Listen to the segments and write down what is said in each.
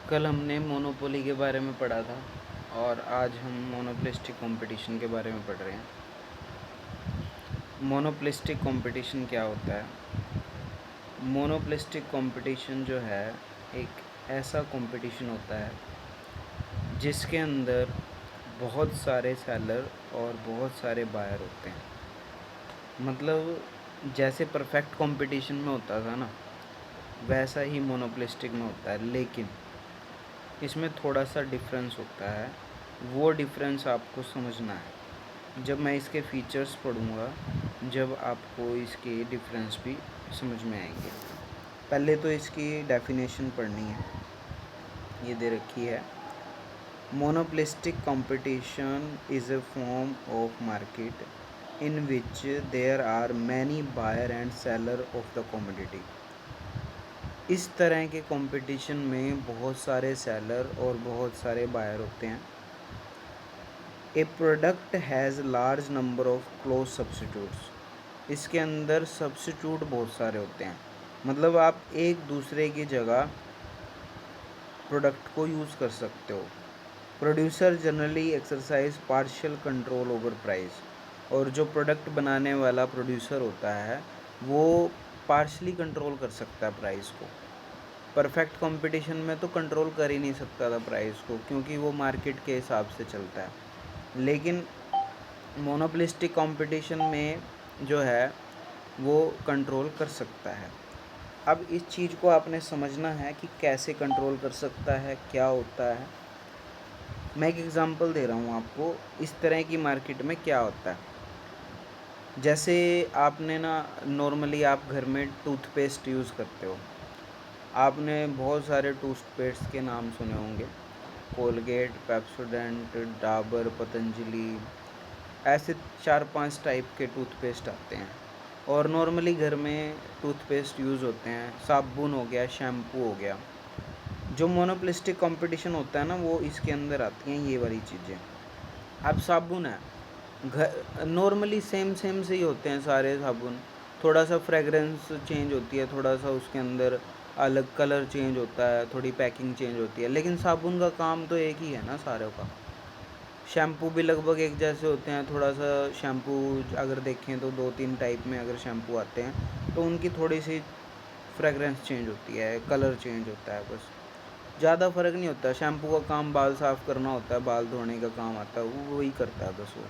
कल हमने मोनोपोली के बारे में पढ़ा था और आज हम मोनोपोलिस्टिक कंपटीशन के बारे में पढ़ रहे हैं। मोनोपोलिस्टिक कंपटीशन क्या होता है? मोनोपोलिस्टिक कंपटीशन जो है एक ऐसा कंपटीशन होता है जिसके अंदर बहुत सारे सेलर और बहुत सारे बायर होते हैं। मतलब जैसे परफेक्ट कंपटीशन में होता था ना, वैसा ही मोनोपोलिस्टिक में होता है, लेकिन इसमें थोड़ा सा डिफरेंस होता है। वो डिफरेंस आपको समझना है। जब मैं इसके फीचर्स पढ़ूँगा, जब आपको इसके डिफरेंस भी समझ में आएंगे। पहले तो इसकी डेफिनेशन पढ़नी है, ये दे रखी है। Monopolistic competition is a form of market in which there are many buyer and seller of the commodity. इस तरह के कंपटीशन में बहुत सारे सेलर और बहुत सारे बायर होते हैं। A product has large number of close substitutes. इसके अंदर सब्स्टिट्यूट बहुत सारे होते हैं, मतलब आप एक दूसरे की जगह प्रोडक्ट को यूज़ कर सकते हो। Producer generally exercise partial control over price. और जो प्रोडक्ट बनाने वाला प्रोड्यूसर होता है वो पार्शली कंट्रोल कर सकता है प्राइस को। परफेक्ट कंपटीशन में तो कंट्रोल कर ही नहीं सकता था प्राइस को, क्योंकि वो मार्केट के हिसाब से चलता है। लेकिन मोनोपोलिस्टिक कंपटीशन में जो है वो कंट्रोल कर सकता है। अब इस चीज़ को आपने समझना है कि कैसे कंट्रोल कर सकता है, क्या होता है। मैं एक एग्ज़ाम्पल दे रहा हूँ आपको, इस तरह की मार्केट में क्या होता है। जैसे आपने ना नॉर्मली आप घर में टूथपेस्ट यूज़ करते हो। आपने बहुत सारे टूथपेस्ट के नाम सुने होंगे, कोलगेट, पेप्सोडेंट, डाबर, पतंजलि, ऐसे 4-5 टाइप के टूथपेस्ट आते हैं। और नॉर्मली घर में टूथपेस्ट यूज़ होते हैं। साबुन हो गया, शैम्पू हो गया। जो मोनोपोलिस्टिक कंपटीशन होता है ना, वो इसके अंदर आती हैं ये वाली चीज़ें। अब साबुन है, घर नॉर्मली सेम से ही होते हैं सारे साबुन। थोड़ा सा फ्रेगरेंस चेंज होती है, थोड़ा सा उसके अंदर अलग कलर चेंज होता है, थोड़ी पैकिंग चेंज होती है, लेकिन साबुन का काम तो एक ही है ना सारों का। शैम्पू भी लगभग एक जैसे होते हैं। थोड़ा सा शैम्पू अगर देखें तो 2-3 टाइप में अगर शैम्पू आते हैं तो उनकी थोड़ी सी फ्रेगरेंस चेंज होती है, कलर चेंज होता है, बस ज़्यादा फ़र्क नहीं होता। शैम्पू का काम बाल साफ़ करना होता है, बाल धोने का काम आता है, वो वही करता है बस वो।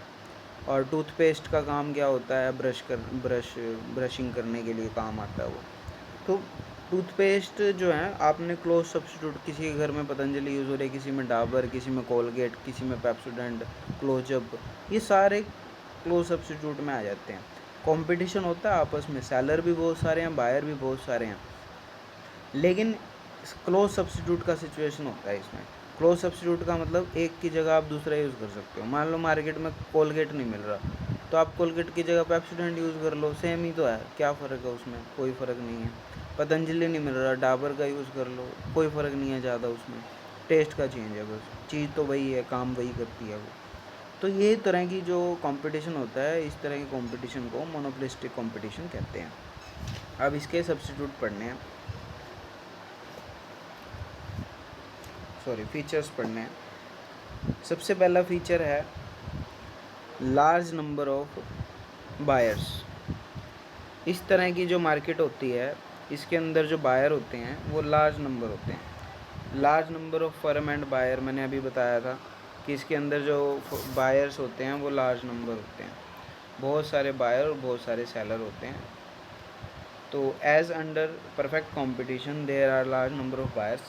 और टूथपेस्ट का काम क्या होता है, ब्रशिंग करने के लिए काम आता है वो। तो टूथपेस्ट जो है, आपने क्लोज सब्स्टिट्यूट, किसी के घर में पतंजलि यूज़ हो रही है, किसी में डाबर, किसी में कोलगेट, किसी में पेप्सोडेंट, क्लोजअप, ये सारे क्लोज सब्स्टिट्यूट में आ जाते हैं। कंपटीशन होता है आपस में, सेलर भी बहुत सारे हैं, बायर भी बहुत सारे हैं। लेकिन क्लोज सब्स्टिट्यूट का सिचुएशन होता है इसमें। क्लोज सब्स्टिट्यूट का मतलब एक की जगह आप दूसरा यूज़ कर सकते हो। मान लो मार्केट में कोलगेट नहीं मिल रहा, तो आप कोलगेट की जगह पेप्सोडेंट यूज़ कर लो, सेम ही तो है, क्या फ़र्क है उसमें, कोई फ़र्क नहीं है। पतंजलि नहीं मिल रहा, डाबर का यूज़ कर लो, कोई फ़र्क नहीं है ज़्यादा उसमें, टेस्ट का चेंज है बस, चीज़ तो वही है, काम वही करती है वो। तो ये तरह की जो कंपटीशन होता है, इस तरह के कंपटीशन को मोनोपोलिस्टिक कंपटीशन कहते हैं। अब इसके सब्स्टिट्यूट पढ़ने हैं, फीचर्स पढ़ने हैं। सबसे पहला फीचर है लार्ज नंबर ऑफ बायर्स। इस तरह की जो मार्केट होती है, इसके अंदर जो बायर होते हैं वो लार्ज नंबर होते हैं। Large number of firm and buyer, मैंने अभी बताया था कि इसके अंदर जो बायर्स होते हैं वो लार्ज नंबर होते हैं। बहुत सारे बायर और बहुत सारे सेलर होते हैं। तो as under perfect competition there are large number of buyers,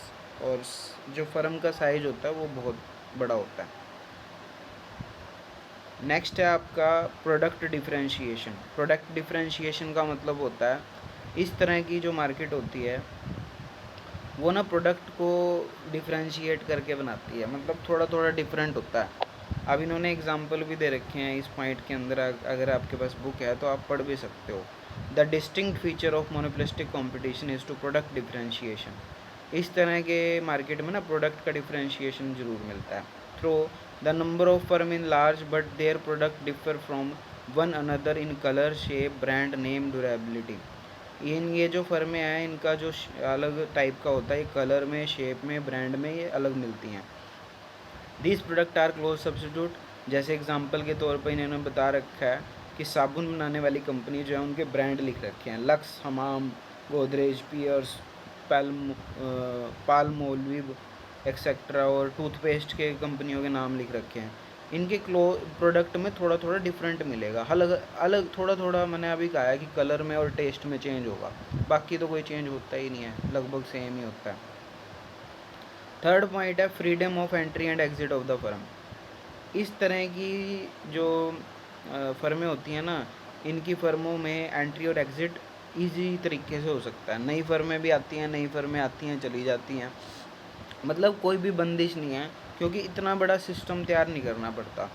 और जो फर्म का साइज होता है वो बहुत बड़ा होता है। नेक्स्ट है आपका प्रोडक्ट डिफरेंशिएशन। प्रोडक्ट डिफरेंशिएशन का मतलब होता है, इस तरह की जो मार्केट होती है वो ना प्रोडक्ट को डिफरेंशिएट करके बनाती है, मतलब थोड़ा थोड़ा डिफरेंट होता है। अब इन्होंने एग्जांपल भी दे रखे हैं इस पॉइंट के अंदर, अगर आपके पास बुक है तो आप पढ़ भी सकते हो। The distinct feature of monopolistic competition is to product differentiation. इस तरह के मार्केट में ना प्रोडक्ट का डिफरेंशिएशन ज़रूर मिलता है। Through the number of firm in large but their product differ from one another in colour, shape, brand name, durability. ये जो फर्में हैं इनका जो अलग टाइप का होता है, कलर में, शेप में, ब्रांड में ये अलग मिलती हैं। This product are close substitute. जैसे एग्जांपल के तौर पर इन्होंने बता रखा है कि साबुन बनाने वाली कंपनी जो है उनके ब्रांड लिख रखे हैं, लक्स, हमाम, गोदरेज, पियर्स, पाल्मोलिव एक्सेट्रा, और टूथपेस्ट के कंपनियों के नाम लिख रखे हैं। इनके प्रोडक्ट में थोड़ा थोड़ा डिफरेंट मिलेगा, अलग अलग थोड़ा थोड़ा, मैंने अभी कहा है कि कलर में और टेस्ट में चेंज होगा, बाकी तो कोई चेंज होता ही नहीं है, लगभग सेम ही होता है। थर्ड पॉइंट है freedom of entry and exit of the firm. इस तरह की जो फर्में होती हैं ना, इनकी फर्मों में एंट्री और एग्ज़िट ईजी तरीके से हो सकता है। नई फर्में भी आती हैं, नई फर्में आती हैं, चली जाती हैं, मतलब कोई भी बंदिश नहीं है, क्योंकि इतना बड़ा सिस्टम तैयार नहीं करना पड़ता।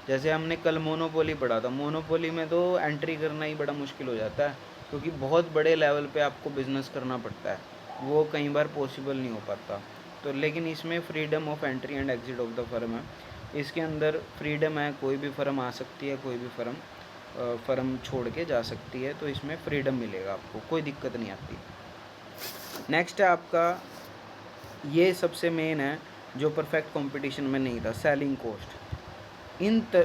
जैसे हमने कल मोनोपोली पढ़ा था, मोनोपोली में तो एंट्री करना ही बड़ा मुश्किल हो जाता है, क्योंकि बहुत बड़े लेवल पे आपको बिज़नेस करना पड़ता है, वो कई बार पॉसिबल नहीं हो पाता। तो लेकिन इसमें freedom of entry and exit of the firm है, इसके अंदर फ्रीडम है, कोई भी फर्म आ सकती है, कोई भी फर्म छोड़ के जा सकती है, तो इसमें फ्रीडम मिलेगा आपको, कोई दिक्कत नहीं आती। नेक्स्ट है आपका, ये सबसे मेन है जो परफेक्ट कंपटीशन में नहीं था, सेलिंग कॉस्ट।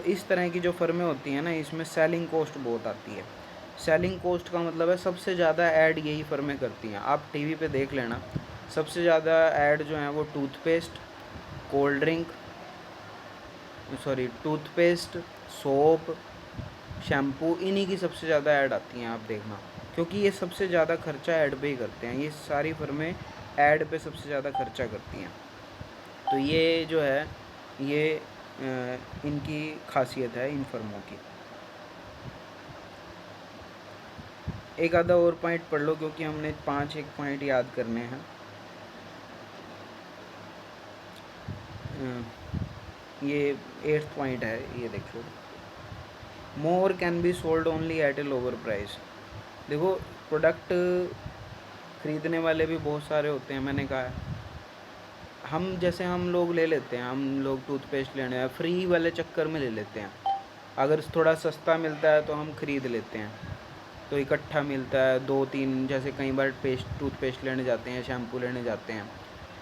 इस तरह की जो फर्में होती हैं ना, इसमें सेलिंग कॉस्ट बहुत आती है। सेलिंग कॉस्ट का मतलब है सबसे ज़्यादा ऐड यही फर्में करती हैं, आप टीवी पे देख लेना, सबसे ज़्यादा ऐड जो है वो टूथपेस्ट, सोप, शैम्पू, इन्हीं की सबसे ज़्यादा ऐड आती हैं, आप देखना, क्योंकि ये सबसे ज़्यादा खर्चा ऐड पे ही करते हैं, ये सारी फर्में ऐड पे सबसे ज़्यादा खर्चा करती हैं। तो ये जो है ये इनकी खासियत है इन फर्मों की। एक आधा और पॉइंट पढ़ लो, क्योंकि हमने 5 पॉइंट याद करने हैं। ये 8th पॉइंट है, ये देख लो, more can be sold only at a lower price. देखो, प्रोडक्ट ख़रीदने वाले भी बहुत सारे होते हैं, मैंने कहा है, हम लोग ले लेते हैं, हम लोग टूथपेस्ट लेने हैं फ्री वाले चक्कर में ले लेते हैं, अगर थोड़ा सस्ता मिलता है तो हम ख़रीद लेते हैं, तो इकट्ठा मिलता है 2-3, जैसे कई बार टूथपेस्ट लेने जाते हैं, शैम्पू लेने जाते हैं,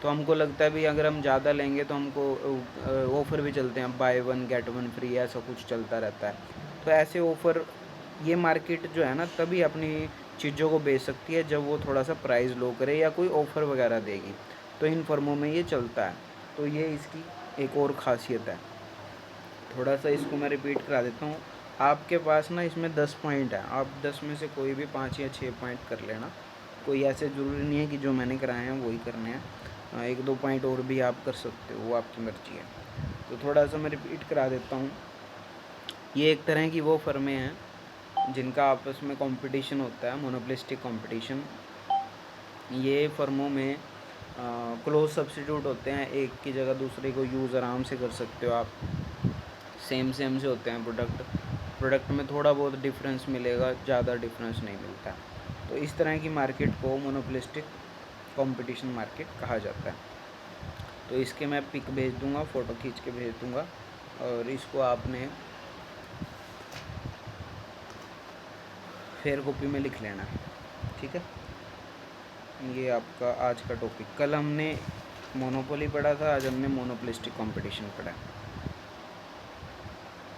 तो हमको लगता है भी अगर हम ज़्यादा लेंगे तो हमको ऑफ़र भी चलते हैं, बाय 1 गेट 1 फ्री, ऐसा कुछ चलता रहता है। तो ऐसे ऑफ़र, ये मार्केट जो है ना तभी अपनी चीज़ों को बेच सकती है जब वो थोड़ा सा प्राइस लो करे या कोई ऑफ़र वगैरह देगी, तो इन फर्मों में ये चलता है। तो ये इसकी एक और ख़ासियत है। थोड़ा सा इसको मैं रिपीट करा देता हूँ। आपके पास ना इसमें 10 पॉइंट है, आप 10 में से कोई भी 5 या 6 पॉइंट कर लेना, कोई ऐसे ज़रूरी नहीं है कि जो मैंने कराए हैं वही करने हैं, 1-2 पॉइंट और भी आप कर सकते हो, वो आपकी मर्ज़ी है। तो थोड़ा सा मैं रिपीट करा देता हूँ। ये एक तरह की वो फर्में हैं जिनका आपस में कंपटीशन होता है, मोनोपोलिस्टिक कंपटीशन। ये फर्मों में क्लोज सब्सिट्यूट होते हैं, एक की जगह दूसरे को यूज़ आराम से कर सकते हो आप, सेम से होते हैं प्रोडक्ट में थोड़ा बहुत डिफरेंस मिलेगा, ज़्यादा डिफरेंस नहीं मिलता। तो इस तरह की मार्केट को मोनोपोलिस्टिक कंपटीशन मार्केट कहा जाता है। तो इसके मैं पिक भेज दूँगा, फ़ोटो खींच के भेज दूँगा, और इसको आपने फेयर कॉपी में लिख लेना, ठीक है। ये आपका आज का टॉपिक, कल हमने मोनोपोली पढ़ा था, आज हमने मोनोपोलिस्टिक कंपटीशन पढ़ा है।